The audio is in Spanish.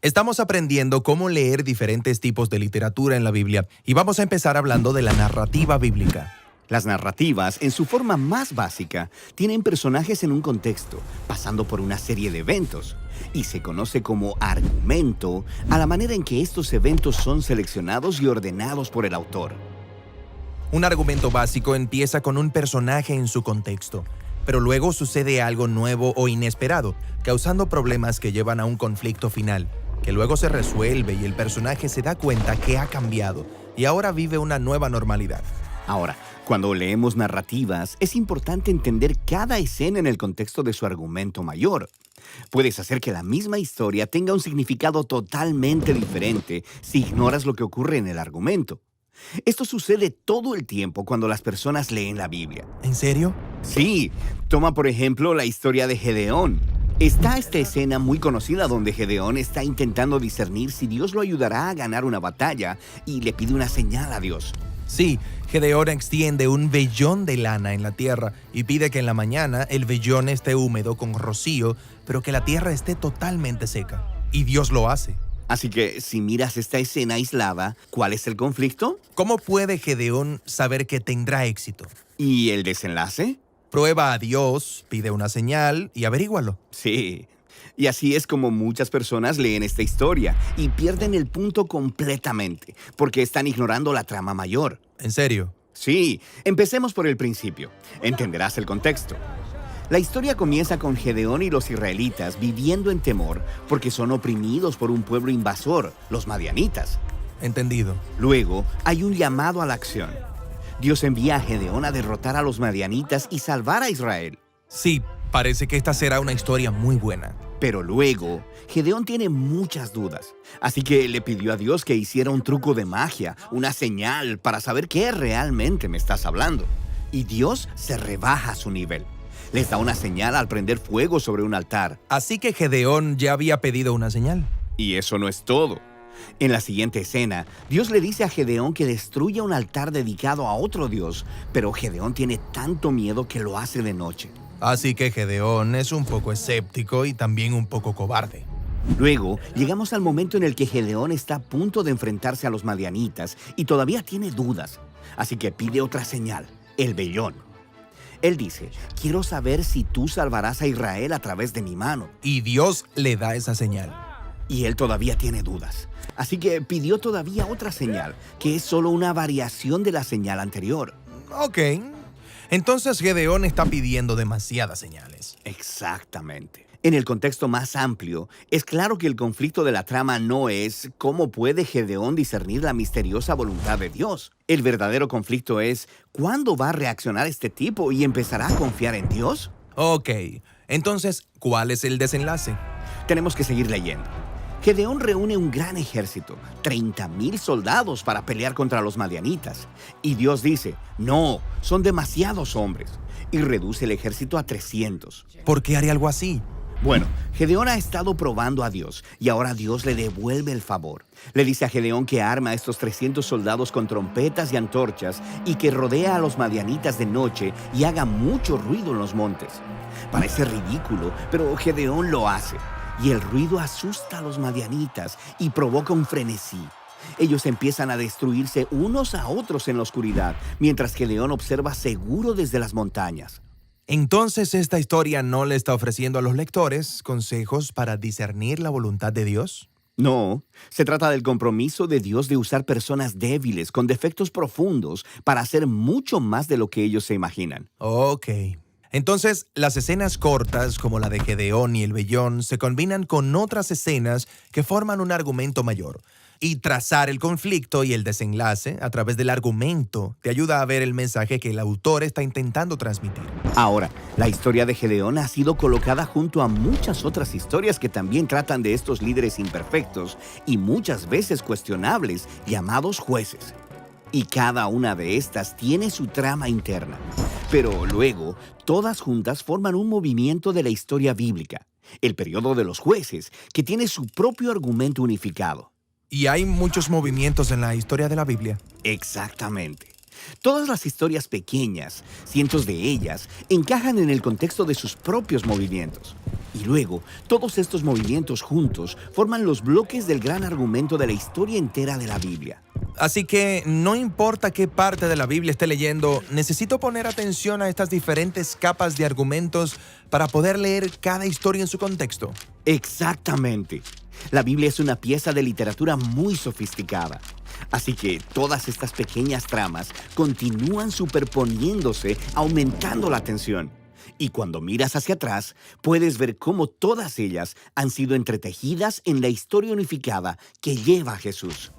Estamos aprendiendo cómo leer diferentes tipos de literatura en la Biblia y vamos a empezar hablando de la narrativa bíblica. Las narrativas, en su forma más básica, tienen personajes en un contexto, pasando por una serie de eventos, y se conoce como argumento a la manera en que estos eventos son seleccionados y ordenados por el autor. Un argumento básico empieza con un personaje en su contexto, pero luego sucede algo nuevo o inesperado, causando problemas que llevan a un conflicto final, que luego se resuelve y el personaje se da cuenta que ha cambiado y ahora vive una nueva normalidad. Ahora, cuando leemos narrativas, es importante entender cada escena en el contexto de su argumento mayor. Puedes hacer que la misma historia tenga un significado totalmente diferente si ignoras lo que ocurre en el argumento. Esto sucede todo el tiempo cuando las personas leen la Biblia. ¿En serio? Sí, toma por ejemplo la historia de Gedeón. Está esta escena muy conocida donde Gedeón está intentando discernir si Dios lo ayudará a ganar una batalla y le pide una señal a Dios. Sí, Gedeón extiende un vellón de lana en la tierra y pide que en la mañana el vellón esté húmedo con rocío, pero que la tierra esté totalmente seca. Y Dios lo hace. Así que si miras esta escena aislada, ¿cuál es el conflicto? ¿Cómo puede Gedeón saber que tendrá éxito? ¿Y el desenlace? Prueba a Dios, pide una señal y averígualo. Sí. Y así es como muchas personas leen esta historia y pierden el punto completamente, porque están ignorando la trama mayor. ¿En serio? Sí, empecemos por el principio. Entenderás el contexto. La historia comienza con Gedeón y los israelitas viviendo en temor porque son oprimidos por un pueblo invasor, los madianitas. Entendido. Luego, hay un llamado a la acción. Dios envía a Gedeón a derrotar a los madianitas y salvar a Israel. Sí, parece que esta será una historia muy buena. Pero luego, Gedeón tiene muchas dudas, así que le pidió a Dios que hiciera un truco de magia, una señal para saber qué realmente me estás hablando. Y Dios se rebaja a su nivel. Les da una señal al prender fuego sobre un altar. Así que Gedeón ya había pedido una señal. Y eso no es todo. En la siguiente escena, Dios le dice a Gedeón que destruya un altar dedicado a otro Dios, pero Gedeón tiene tanto miedo que lo hace de noche. Así que Gedeón es un poco escéptico y también un poco cobarde. Luego, llegamos al momento en el que Gedeón está a punto de enfrentarse a los madianitas y todavía tiene dudas. Así que pide otra señal, el vellón. Él dice, quiero saber si tú salvarás a Israel a través de mi mano. Y Dios le da esa señal. Y él todavía tiene dudas. Así que pidió todavía otra señal, que es solo una variación de la señal anterior. Ok. Entonces Gedeón está pidiendo demasiadas señales. Exactamente. En el contexto más amplio, es claro que el conflicto de la trama no es cómo puede Gedeón discernir la misteriosa voluntad de Dios. El verdadero conflicto es ¿cuándo va a reaccionar este tipo y empezará a confiar en Dios? Ok. Entonces, ¿cuál es el desenlace? Tenemos que seguir leyendo. Gedeón reúne un gran ejército, 30,000 soldados para pelear contra los madianitas. Y Dios dice, no, son demasiados hombres. Y reduce el ejército a 300. ¿Por qué haría algo así? Bueno, Gedeón ha estado probando a Dios y ahora Dios le devuelve el favor. Le dice a Gedeón que arma a estos 300 soldados con trompetas y antorchas y que rodea a los madianitas de noche y haga mucho ruido en los montes. Parece ridículo, pero Gedeón lo hace. Y el ruido asusta a los madianitas y provoca un frenesí. Ellos empiezan a destruirse unos a otros en la oscuridad, mientras Gedeón observa seguro desde las montañas. Entonces, ¿esta historia no le está ofreciendo a los lectores consejos para discernir la voluntad de Dios? No, se trata del compromiso de Dios de usar personas débiles con defectos profundos para hacer mucho más de lo que ellos se imaginan. Ok. Entonces, las escenas cortas, como la de Gedeón y el vellón, se combinan con otras escenas que forman un argumento mayor. Y trazar el conflicto y el desenlace a través del argumento te ayuda a ver el mensaje que el autor está intentando transmitir. Ahora, la historia de Gedeón ha sido colocada junto a muchas otras historias que también tratan de estos líderes imperfectos y muchas veces cuestionables, llamados jueces. Y cada una de estas tiene su trama interna. Pero luego, todas juntas forman un movimiento de la historia bíblica, el periodo de los jueces, que tiene su propio argumento unificado. Y hay muchos movimientos en la historia de la Biblia. Exactamente. Todas las historias pequeñas, cientos de ellas, encajan en el contexto de sus propios movimientos. Y luego, todos estos movimientos juntos forman los bloques del gran argumento de la historia entera de la Biblia. Así que no importa qué parte de la Biblia esté leyendo, necesito poner atención a estas diferentes capas de argumentos para poder leer cada historia en su contexto. Exactamente. La Biblia es una pieza de literatura muy sofisticada. Así que todas estas pequeñas tramas continúan superponiéndose, aumentando la tensión. Y cuando miras hacia atrás, puedes ver cómo todas ellas han sido entretejidas en la historia unificada que lleva a Jesús.